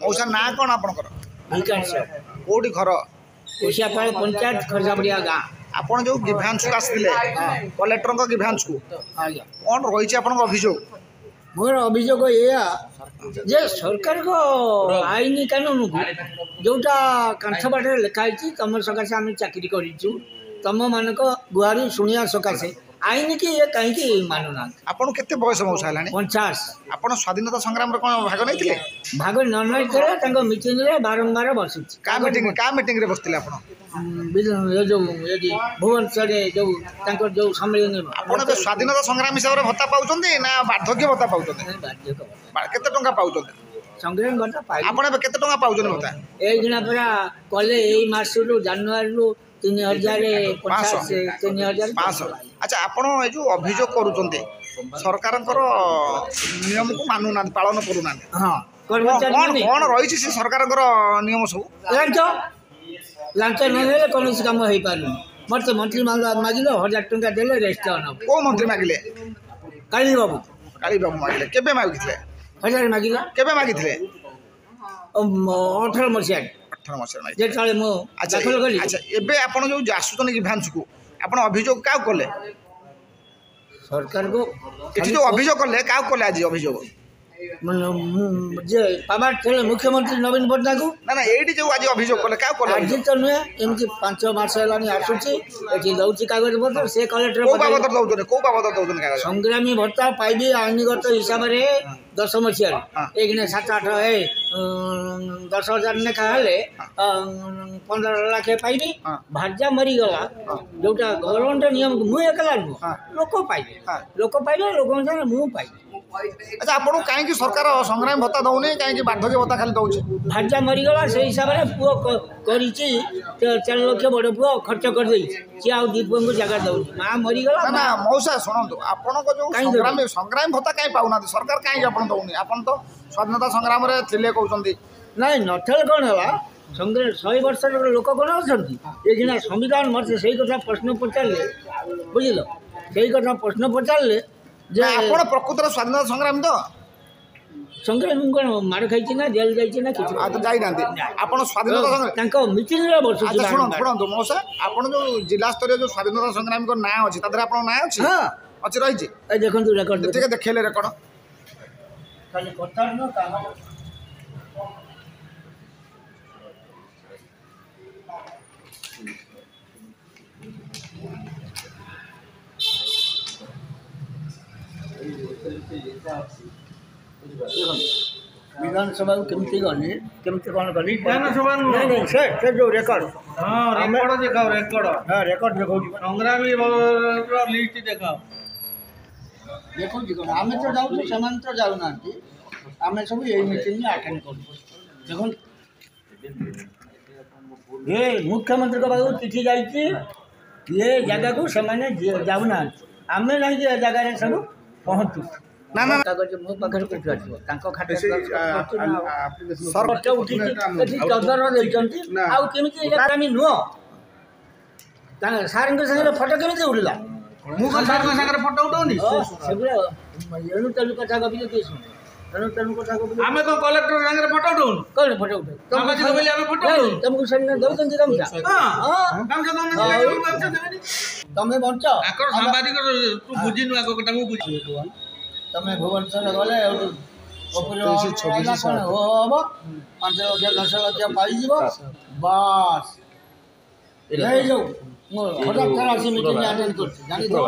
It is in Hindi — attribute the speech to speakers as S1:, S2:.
S1: मौसा ना कौन आपणकर कोठी घर
S2: कोशियापाड़ पंचायत खरजाबड़िया गाँ
S1: आपण जो गिभांशु आसते कलेक्टर गिभांशु कौन रही अभियोग
S2: मोर अभियोग या जे सरकार को आईन कानून को जोटा कांथ बाटे लिखाई तुम सकाशे आम चाकरी करूँ तुम मान गुहारी शुणिया सकाशे आईन की ये कहीं मानुना
S1: आपन केते बयस मौसा है
S2: 50
S1: आपन स्वाधीनता संग्राम रे कोन भाग नै थिले
S2: भाग न नै थिले तांको मीटिंग रे बारंबार बसिछ
S1: का मीटिंग रे बसतिले आपन
S2: ये जो भुवनेश्वर जो तांको जो सम्मेलन
S1: आपन बे स्वाधीनता संग्राम हिसाब रे भत्ता पाउचंदी ना वार्धक्य भत्ता पाउचंदी केते टंका पाउचंदी
S2: संग्राम भत्ता पाइ
S1: आपन बे केते टंका पाउचंदी भत्ता
S2: ए दिना परा कले एई मास रु जनवरी रु 3050 3000
S1: अच्छा आपण ए जो अभियोग करूचंदी सरकार नियम को मानु ना पालन करू ना
S2: हां
S1: कौन रही से सरकार नियम सब
S2: लांच नले कौन काम हो पार मत मंत्री मागिले 1000 टंका देले रेस्टोरेंट
S1: को मंत्री मागिले
S2: काली बाबू
S1: मागिले केबे मागिले
S2: 1000 मागिला केबे
S1: मागिले
S2: 18 मसिया
S1: 18 मसिया
S2: जे ताले मो दाखल कली
S1: अच्छा एबे आपण जो जासुतन की भांस को आपण अभियोग का कले
S2: सरकार को
S1: एठी जो अभियोग कले का कले आज अभियोग
S2: जे पावर थे मुख्यमंत्री नवीन पट्टनायक
S1: ना ना एडी जो आज अभियोग कले का कले
S2: आज तो नुहे एमती 5 मास हेलानी आसुची एठी दउची कागज पत्र से कलेक्टर
S1: को बाबत दउतने कागज
S2: संग्रामी भत्ता पाइबी आईनगत हिसाब रे 10 मसिया एक ने 7-8 10,000 ने कहले 15 लाख पाइबी भाजा मरी गला जोटा गवर्नमेंट नियम मु एकला लोक पाइबे लोक मु पाइबे
S1: अच्छा आपन काहे की सरकार संग्राम भत्ता दउने काहे की वार्धक्य भत्ता खाली दउछ
S2: भाजा मरी गला से हिसाब रे पुओ करिछि 4 लाख बड़ पुओ खर्च कर देई छि आ दीपन को जगह दउछ मां मरी गला
S1: ना मौसा सुनंतु आपन को जो संग्राम भत्ता काहे पाउना सरकार काहे आपन दउनी आपन तो स्वाधीनता संग्राम रे थिले कहउचंदी
S2: नहीं नथल कोन हला संग्राम 100 वर्ष लोक कोन अछंती एजिना संविधान मत सही कथा प्रश्न पचारले बुझिलो सही कथा प्रश्न पचारले
S1: जे आपण प्रकृतर स्वाधीनता संग्राम तो
S2: संग्राम कोन मार खाइछि ना जेल जाइछि ना किछ
S1: आ तो जाई नांती आपण स्वाधीनता संग्राम
S2: तांको मीटिंग रे बसु
S1: अच्छा सुनंतु मौसा आपण जो जिला स्तरीय जो स्वाधीनता संग्राम को नाम अछि तादरे आपण नाम अछि
S2: हां
S1: अछि रहि छी
S2: ए देखंतु रेकॉर्ड
S1: ठीक देखेले रेकॉर्ड
S2: खाली कथा न काम विधानसभा केमती गली केमती कौन गली
S3: विधानसभा
S2: नहीं से जो रेकॉर्ड
S3: हां रेकॉर्ड देखाओ रेकॉर्ड
S2: हां रेकॉर्ड देखो
S3: संग्रामी लिस्ट देखाओ
S2: देखो जी आमे तो जाऊ समान तो जाऊ ना आमे सब यही मीटिंग में अटेंड करू देखो ये मुख्यमंत्री को बाबू चिठी जाई ये जगह को समान जाऊ ना आमे नहीं जे जगह रे सब पहुंचू
S1: ना ना
S2: कागज मो पाखर को जातो तांको खाते सरकार उठी एठी चदर देइचंती आ केमिति इलेक्ट्रानी नो ता सारंग संगे फोटो केमिति उठला
S3: मु को सारंग संगे फोटो उठौनी
S2: सेगुला एनु तलु कथा कभी के सुन एनु तलु कथा कभी
S3: आमे को कलेक्टर संगे फोटो उठौन
S2: कोन फोटो उठौ
S3: तुम जी बोली आमे फोटो उठौन
S2: तुमको संगे दउचंती तमसा
S3: हां काम से
S2: तमे बंच
S3: आकर सांबादिक तू बुझिनु आको कटा मु बुझी
S2: तमें भुवनेश्वर गले ऊपर 26 हो 5 लाख 10 लाख पाई जीव बस ले जाओ हठात मीटिंग अटेंड कर जानी दो